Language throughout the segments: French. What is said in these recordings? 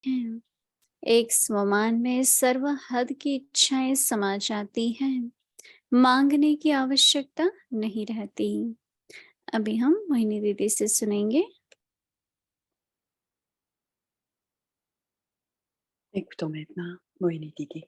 हैं। एक स्वमान में सर्व हद की इच्छाएं समा जाती हैं, मांगने की आवश्यकता नहीं रहती। अभी हम मोहिनी दीदी से सुनेंगे। Écoutons maintenant Moïni Didi.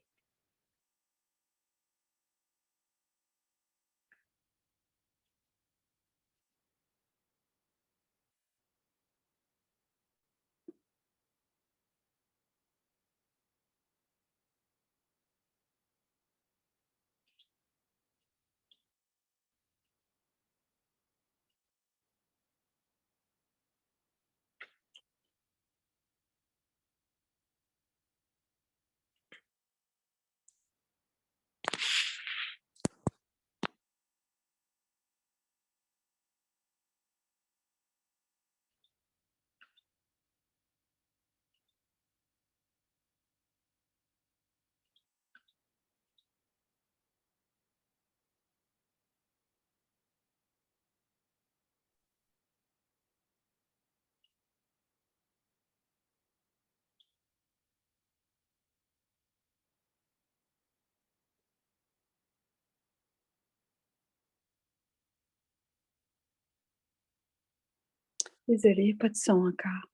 Désolée, pas de son encore.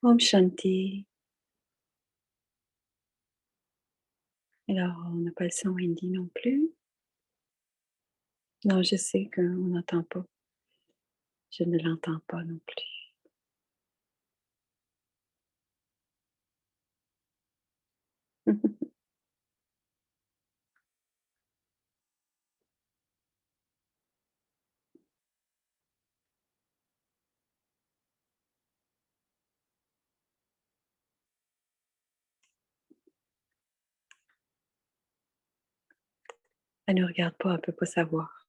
Om Shanti. Alors, on n'a pas le son hindi non plus. Non, je sais qu'on n'entend pas. Je ne l'entends pas non plus. Elle ne regarde pas, elle ne peut pas savoir.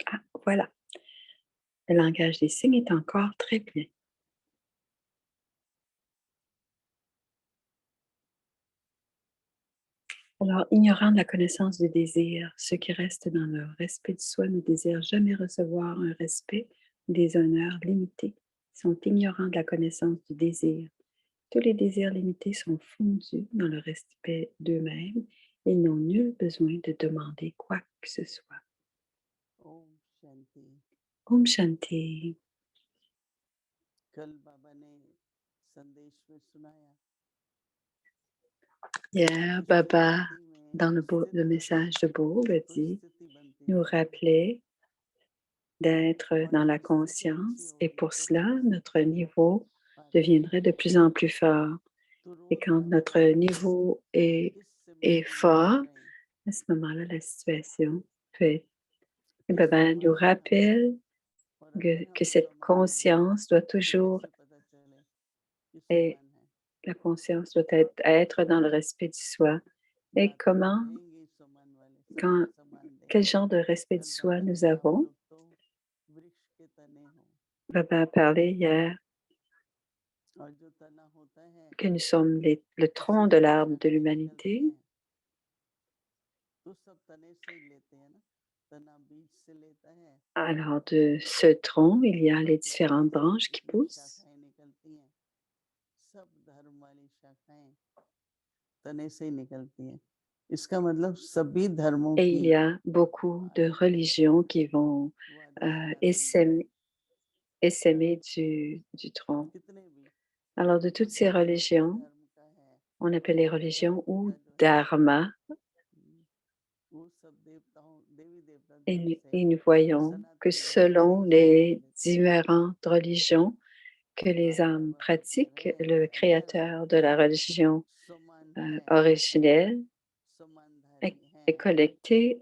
Ah, voilà. Le langage des signes est encore très bien. Alors, ignorant de la connaissance du désir, ceux qui restent dans leur respect de soi ne désirent jamais recevoir un respect ou des honneurs limités. Ils sont ignorants de la connaissance du désir. Tous les désirs limités sont fondus dans le respect d'eux-mêmes et ils n'ont nul besoin de demander quoi que ce soit. Om Shanti. Om Shanti. कल बाबा ने संदेश में सुनाया Hier, कि Baba, स्थिति में dans स्थित le होकर message de Bourg, कोई dit, स्थिति बनती nous है rappelait d'être और dans la जब स्थिति अच्छी conscience et होगी pour तो cela, फिर notre वो niveau आती है। deviendrait de plus en plus fort. तो Et रोज quand बाबा notre बताते हैं niveau कि est सिमरन fort, करें, à ce moment-là, la situation peut être. Et कि Baba nous सिमरन करें। rappelle और अगर que हम cette समरन करें conscience doit तो toujours कैसे पता चले कि et सिमरन है। la conscience doit être dans le respect du soi. Et बाकी तो comment, रहेंगे ही समान वाले, सबको quand, समान quel देखते genre हैं। de respect du कल soi बाबा ने nous कहा आप avons? लोग तो वृक्ष के तने हो Baba a parlé hier और जो तना होता है que nous sommes le उसी tronc de से l'arbre de शाखाएं निकलती l'humanité. हैं। तो सब तने से ही लेते हैं ना, तना बीज से लेता है Alors, de ce tronc, il y a les फिर différentes तने से branches qui poussent. शाखाएं निकलती हैं। सब धर्म वाली शाखाएं तने से ही निकलती हैं। इसका मतलब सभी धर्मों Et की il y a beaucoup de religions qui vont वो अधिष्ठात्री है, essaimer du tronc. कितने भी। Alors, de तो toutes ces धर्म किस religions, धर्म का है, on appelle les धर्म religions ou का जो है dharma, वो सब देवताओं देवी देवता धर्म et, से et nous voyons que सनातन धर्म से selon ही शाखा les लेते हैं। différentes religions que les आज âmes बाबा बता pratiquent, रहे हैं le कि अगर créateur de la religion समान है, originelle समानधारी है, est connecté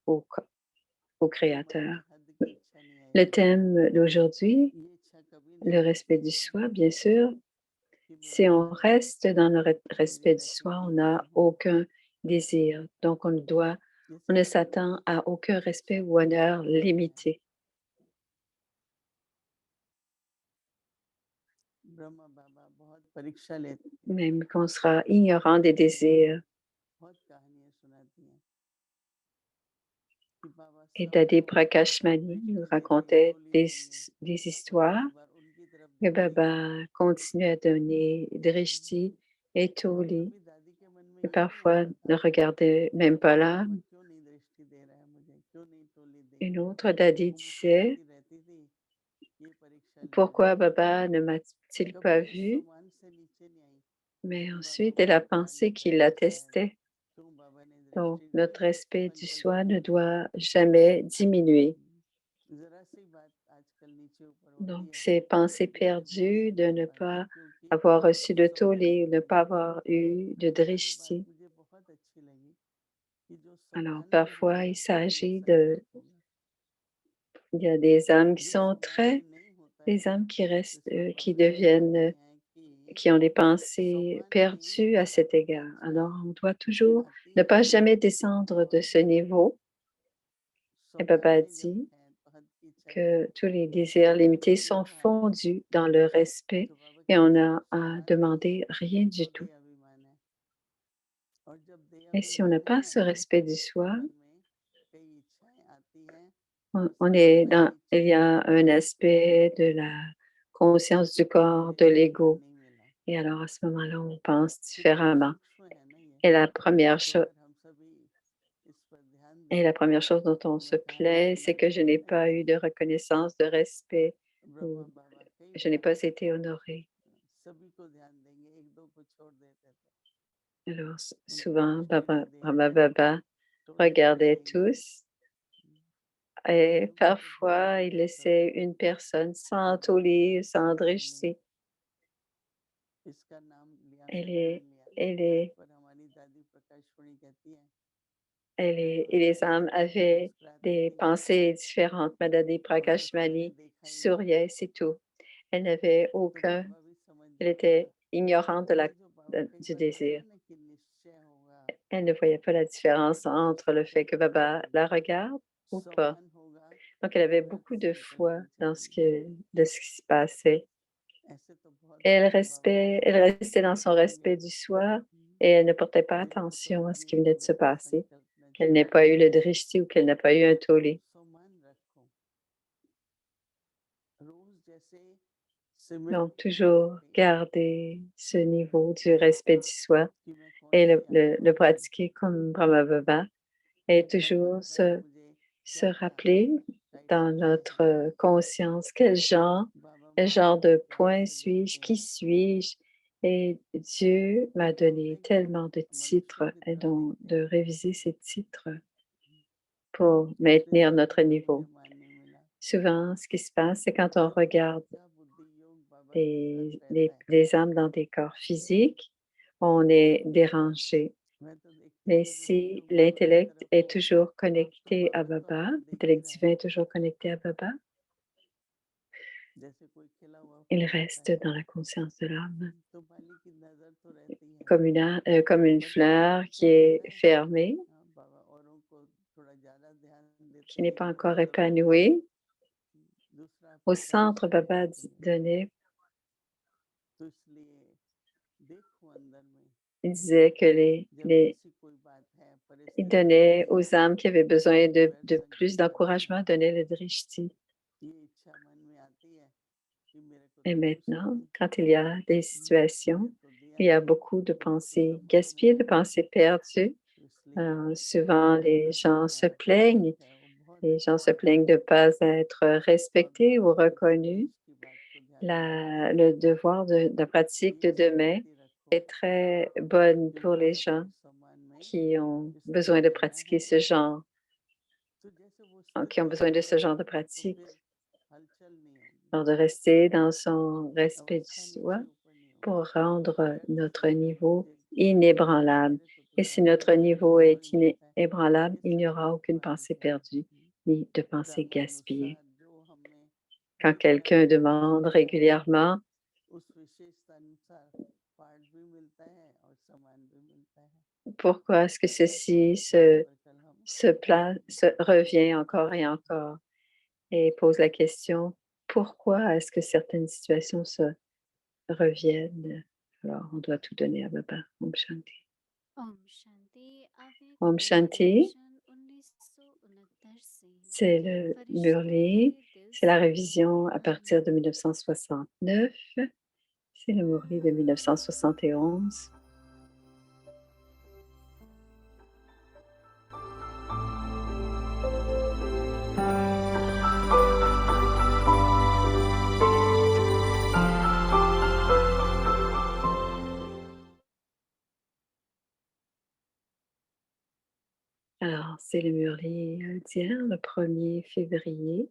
au तो créateur. मध्य हद की इच्छा नहीं Le आएगी। thème d'aujourd'hui, ये इच्छा कभी नहीं le आती respect du soi, bien sûr. कि Si मेरा on धर्म reste dans le मेरे respect du जैसे soi, on नहीं n'a हो। aucun désir. Donc, on जैसे ne बाबा ने s'attend à aucun respect ou शांति का honneur बताया है, limité. ब्रह्मा बाबा बहुत परीक्षा लेते हैं, Même qu'on sera ignorant des désirs. बहुत कहानियां सुनाती हैं कि बाबा Et Dadi Prakashmani nous racontait des histoires que Baba continuait à donner drishti et toli et parfois ne regardait même pas là. Une autre Dadi disait, pourquoi Baba ne m'a-t-il pas vu? Mais ensuite, elle a pensé qu'il l'attestait. Donc, notre respect du soi ne doit jamais diminuer. Donc, ces pensées perdues de ne pas avoir reçu de tollé, ne pas avoir eu de drishti. Alors, parfois, il s'agit de... Il y a des âmes qui sont des âmes qui restent, qui deviennent, qui ont des pensées perdues à cet égard. Alors, on doit toujours ne pas jamais descendre de ce niveau. Et Baba dit que tous les désirs limités sont fondus dans le respect et on n'a à demander rien du tout. Et si on n'a pas ce respect du soi, il y a un aspect de la conscience du corps, de l'ego. Et alors à ce moment-là, on pense différemment. Et la première chose dont on se plaint, c'est que je n'ai pas eu de reconnaissance, de respect, ou je n'ai pas été honorée. Alors souvent, Brahma Baba regardait tous et parfois il laissait une personne sans tollé, sans drishti. Et les âmes avaient des pensées différentes. Madadi Prakashmani souriait, c'est tout. Elle n'avait elle était ignorante du désir. Elle ne voyait pas la différence entre le fait que Baba la regarde ou pas. Donc, elle avait beaucoup de foi de ce qui se passait. Elle restait dans son respect du soi et elle ne portait pas attention à ce qui venait de se passer, qu'elle n'ait pas eu le drishti ou qu'elle n'a pas eu un tollé. Donc, toujours garder ce niveau du respect du soi et le pratiquer comme Brahma Baba et toujours se rappeler dans notre conscience quel genre de point suis-je, qui suis-je? Et Dieu m'a donné tellement de titres et donc de réviser ces titres pour maintenir notre niveau. Souvent, ce qui se passe, c'est quand on regarde les âmes dans des corps physiques, on est dérangé. Mais si l'intellect est toujours connecté à Baba, l'intellect divin est toujours connecté à Baba, il reste dans la conscience de l'âme, comme une fleur qui est fermée, qui n'est pas encore épanouie. Au centre, Baba donnait, il disait que il donnait aux âmes qui avaient besoin de plus d'encouragement, donnait le drishti. Et maintenant, quand il y a des situations, il y a beaucoup de pensées gaspillées, de pensées perdues. Souvent, les gens se plaignent. Les gens se plaignent de ne pas être respectés ou reconnus. Le devoir de la pratique de demain est très bonne pour les gens qui ont besoin de pratiquer qui ont besoin de ce genre de pratique. Alors, de rester dans son respect du soi pour rendre notre niveau inébranlable. Et si notre niveau est inébranlable, il n'y aura aucune pensée perdue ni de pensée gaspillée. Quand quelqu'un demande régulièrement, pourquoi est-ce que ceci revient encore et encore, et pose la question, pourquoi est-ce que certaines situations se reviennent? Alors, on doit tout donner à Baba. Om Shanti. Om शांति। आपने Om correct Shanti. Question 1969 से C'est le Murli, c'est la révision à partir de 1969, c'est le Murli de 1971. Alors, c'est le Murli indien, le 1er février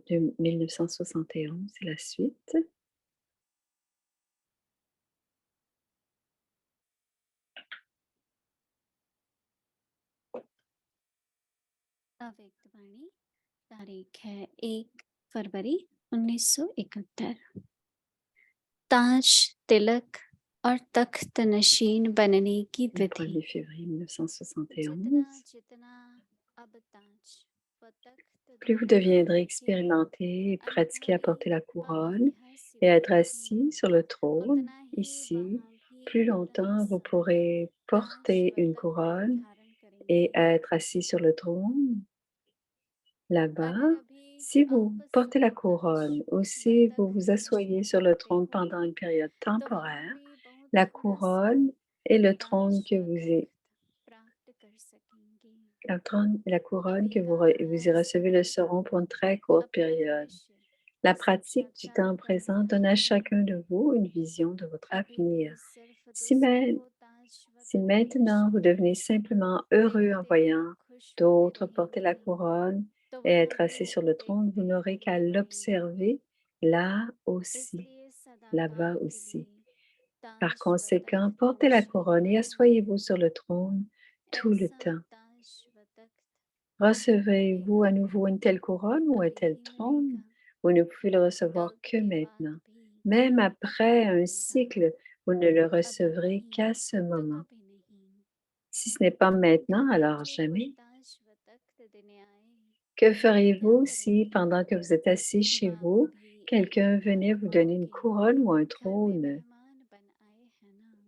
de 1971, c'est la suite. अव्यक्तवाणी तारीख है 1 फरवरी 1971। ताज तिलक और तख्त नशीन बनने की Le विधि। 1er février जितना 1971. जितना अब ताज व तख्त Plus vous दोनों deviendrez के expérimenté et pratiquer à अनुभवी porter la वहाँ couronne यह et à सिवा être assis नहीं, sur le trône, उतना ही ici, वहाँ भी plus पूर्ण longtemps vous समय pourrez ताज porter व une तख्त couronne धारण et करेंगे। être assis sur le trône. Là-bas, अगर अभी si vous आप portez la सिर्फ couronne ताज ou व si vous vous तख्त asseyez धारण sur le करते trône हो pendant une période तो वहाँ temporaire, भी बहुत la थोड़ा समय couronne et le trône ताज que व vous तख्त प्राप्त कर सकेंगे। la couronne अभी que का vous y recevez le समय seront pour une très courte अपना période. भविष्य La pratique du साक्षात्कार temps करने présent donne का à है। chacun de vous une vision de votre अभी भी avenir. सिर्फ Si, दूसरों को ताज व si तख्त maintenant vous नशीन devenez simplement heureux en देखते हुए voyant खुश होते d'autres porter la रहेंगे couronne तो et वहाँ être assis भी sur le trône, vous देखते n'aurez ही qu'à रह जाएंगे। l'observer là aussi, इसलिए là-bas सदाकाल के aussi. लिए Par ताज व conséquent, तख्त portez la नशीन couronne et बनो। asseyez-vous sur le trône tout le ऐसा temps. ताज व तख्त कभी Recevez-vous मिलेगा à nouveau une telle couronne ou un कभी tel ही trône? मिलेगा। Vous ne pouvez le recevoir कल्प que के बाद maintenant. भी Même अब नहीं après un मिलेगा। cycle, vous ne le अभी recevrez नहीं qu'à ce तो moment. कभी नहीं। Si ce n'est pas घर maintenant, alors बैठे कोई jamais. ताज व तख्त देने आए Que तो क्या feriez-vous si, करेंगे? pendant que vous êtes assis chez वाह vous, भी quelqu'un venait मेहमान vous donner une बनोगे। couronne ou un घर में trône? मेहमान बन आए हैं ना।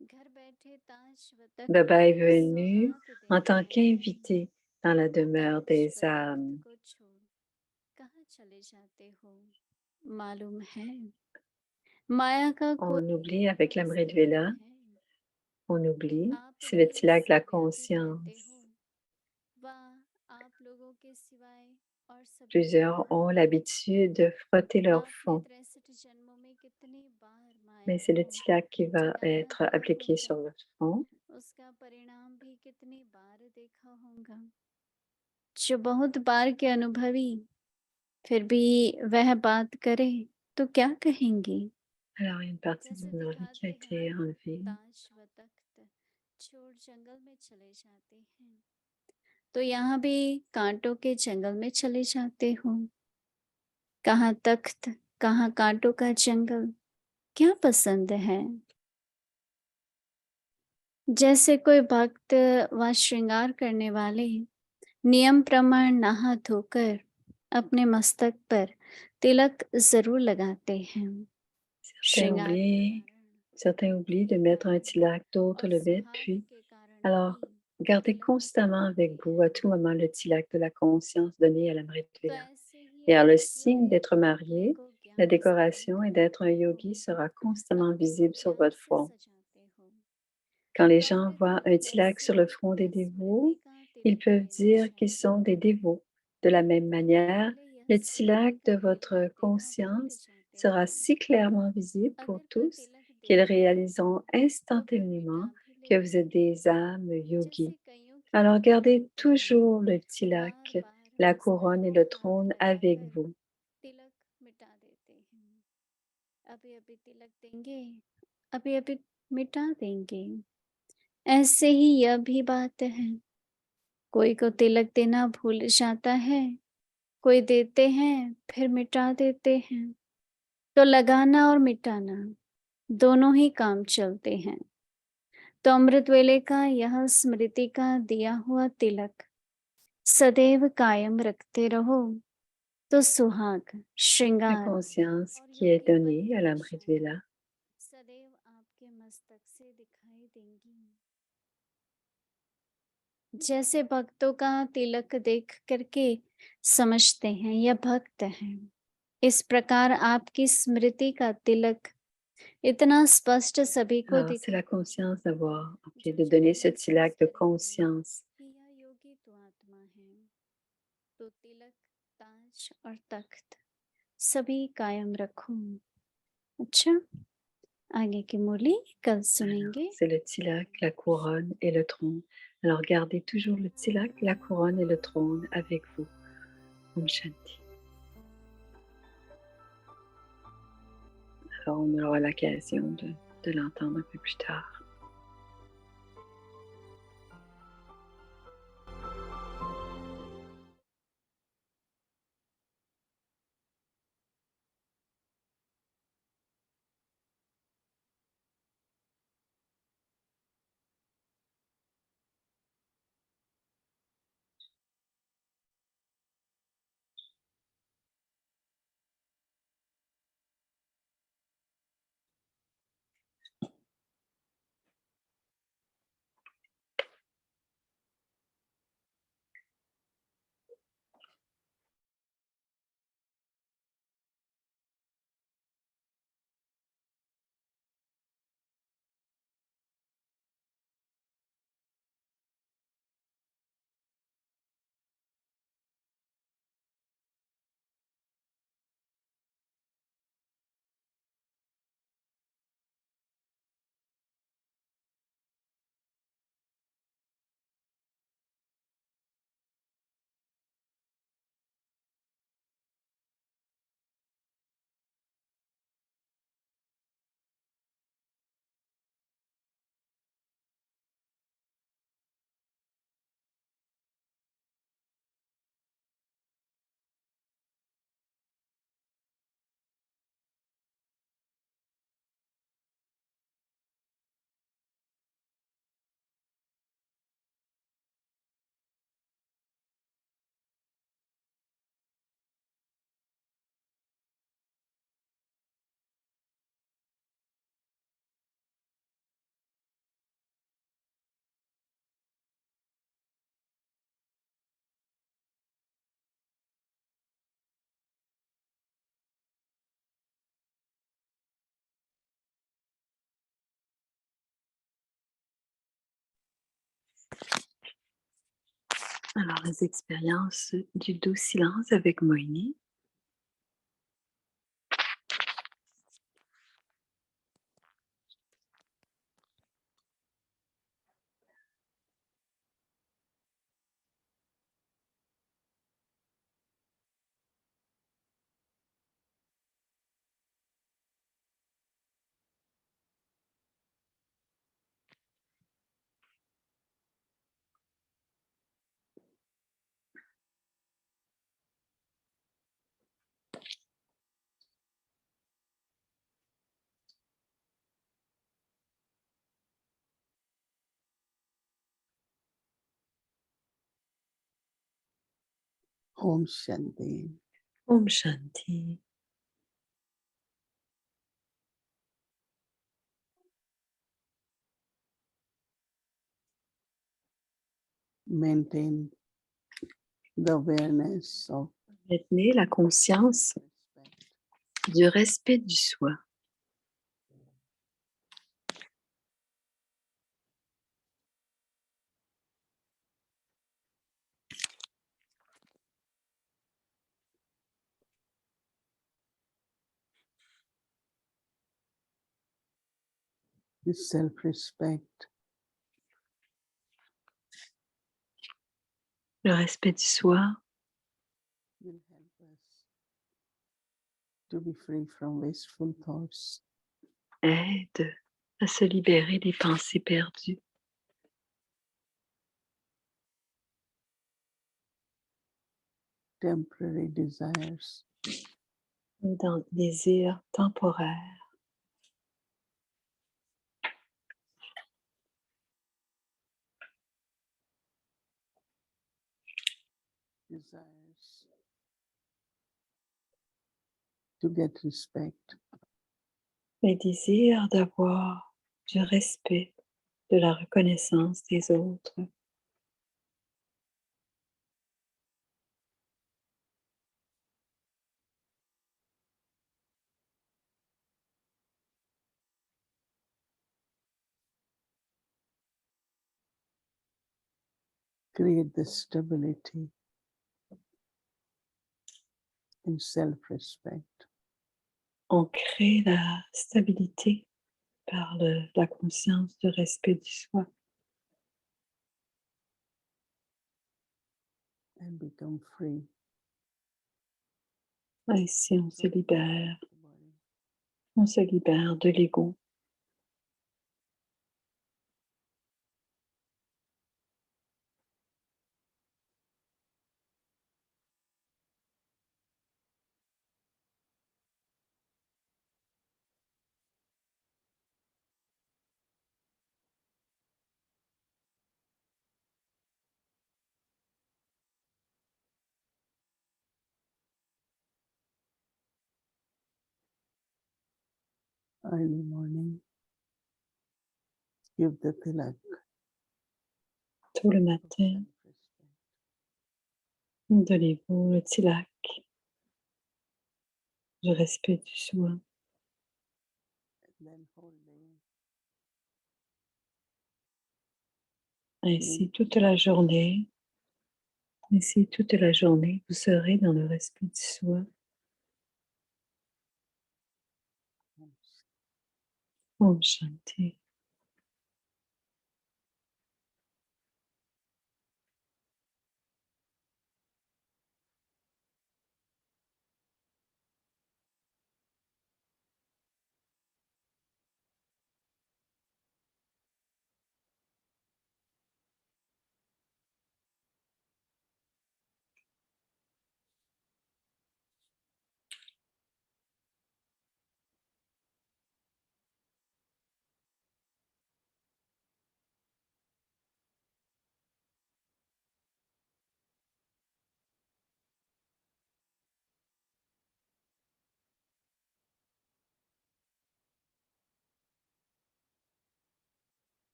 घर बैठे ताज व तख्त Baba est को venu सौगात en देने tant आए हैं। qu'invité dans la demeure ताज des व तख्त âmes. को छोड़ कहाँ चले जाते हो मालूम है? माया का कोई On oublie avec la रास्ता नहीं Vela, है। on oublie, आप c'est भी le tilak de la इससे व्यापृत रहते conscience. हो। वाह आप लोगों के सिवाय और सभी Plusieurs कहाँ ont हैं? l'habitude de frotter leur आपने front, 63 जन्मों में कितनी बार mais माया c'est le को tilak qui va जगाया être हुआ appliqué होगा। sur votre front. उसका परिणाम भी कितनी बार देखा होगा। जो बहुत बार के अनुभवी फिर भी वह बात करे तो क्या कहेंगे? Alors, il y a une partie du जैसे Murli qui a दिखाते été हैं enlevée. ताज व तख्त छोड़ जंगल में चले जाते हैं तो यहाँ भी कांटों के जंगल में चले जाते हो। कहाँ तख्त कहाँ कांटों का जंगल, क्या पसंद है? जैसे कोई भक्त व श्रृंगार करने वाले नियम प्रमाण नहा धोकर अपने मस्तक पर तिलक जरूर लगाते हैं। Certains श्रृंगार के oublient, कारण certains oublient de mettre un कारण tilak, d'autres और le mettent, सुहाग puis, के कारण alors, भी gardez तिलक constamment avec लगाते vous à हैं। tout moment le tilak de la conscience donné à la तो Vela. ऐसे ही Et alors, le आप signe d'être अपने marié, को la ज्ञान से décoration et अलंकृत d'être un करते हो, yogi sera constamment अपने को visible sur ज्ञान votre से front. सजाते हो। Quand les gens प्राकृत voient में un tilak वैसे sur le front des स्मृति dévots, का ils तिलक peuvent लेना dire qu'ils चाहिए। sont des dévots. De la même manière, पहले यह le स्मृति tilak de करने का votre देना भूल conscience जाते sera हो। si clairement visible pour अगर कोई tous तिलक qu'ils देता है réaliseront तो फिर मिटा instantanément भी que vous लेते êtes हैं। des âmes जैसे yogis. कईयों की Alors आदत gardez होती है toujours le बार tilak, बार la मस्तक couronne et को le हाथ trône avec लगाकर vous. तिलक मिटा देते हैं। अभी अभी तिलक देंगे, अभी अभी मिटा देंगे। ऐसे ही यह भी बात है। कोई को तिलक देना भूल जाता है, कोई देते हैं फिर मिटा देते हैं। तो लगाना और मिटाना दोनों ही काम चलते हैं। तो अमृत वेले का यह स्मृति का दिया हुआ तिलक सदैव कायम रखते रहो तो सुहाग, La श्रृंगार conscience और qui est योगी donnée à l'Amrit परिभाषाएं Vela सदैव आपके मस्तक से दिखाई देंगी। जैसे भक्तों का तिलक देख करके समझते हैं या भक्त हैं, इस प्रकार आपकी स्मृति का तिलक इतना स्पष्ट सभी को Alors, c'est दिखाई la conscience d'avoir, ok, जो de donner ce जानने petit से lac de सहज है conscience. कि यह योगी तो आत्मा है, तो तिलक, ताज और तख्त सभी कायम रखो। अच्छा, आगे की मुरली कल Alors, सुनेंगे। c'est le tilak, la couronne et le trône. Alors, gardez toujours le tilak, la couronne et le trône avec vous. Om Shanti. Alors, on aura l'occasion de l'entendre un peu plus tard. Alors, les expériences du doux silence avec Moïni. Om Shanti. Om Shanti. Maintain the awareness of Maintenez la conscience respect. du respect du soi. This self-respect Le respect du soi will help us to be free from wasteful thoughts. aide à se libérer des pensées perdues, Temporary desires, dans des désirs temporaires, desires to get respect. les désirs d'avoir du respect, de la reconnaissance des autres. create the stability in self-respect. On crée la stabilité par la conscience de respect du soi And become free. Ainsi, on se from libère, the body. on se libère de l'ego. Early morning, give the tilak Tout le of matin, self-respect. donnez-vous le tilak du respect du soi. And then whole day, Ainsi, toute la journée, vous serez dans le respect du soi. Om Shanti.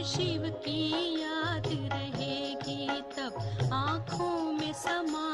Shiv की याद रहेगी तब आँखों में समा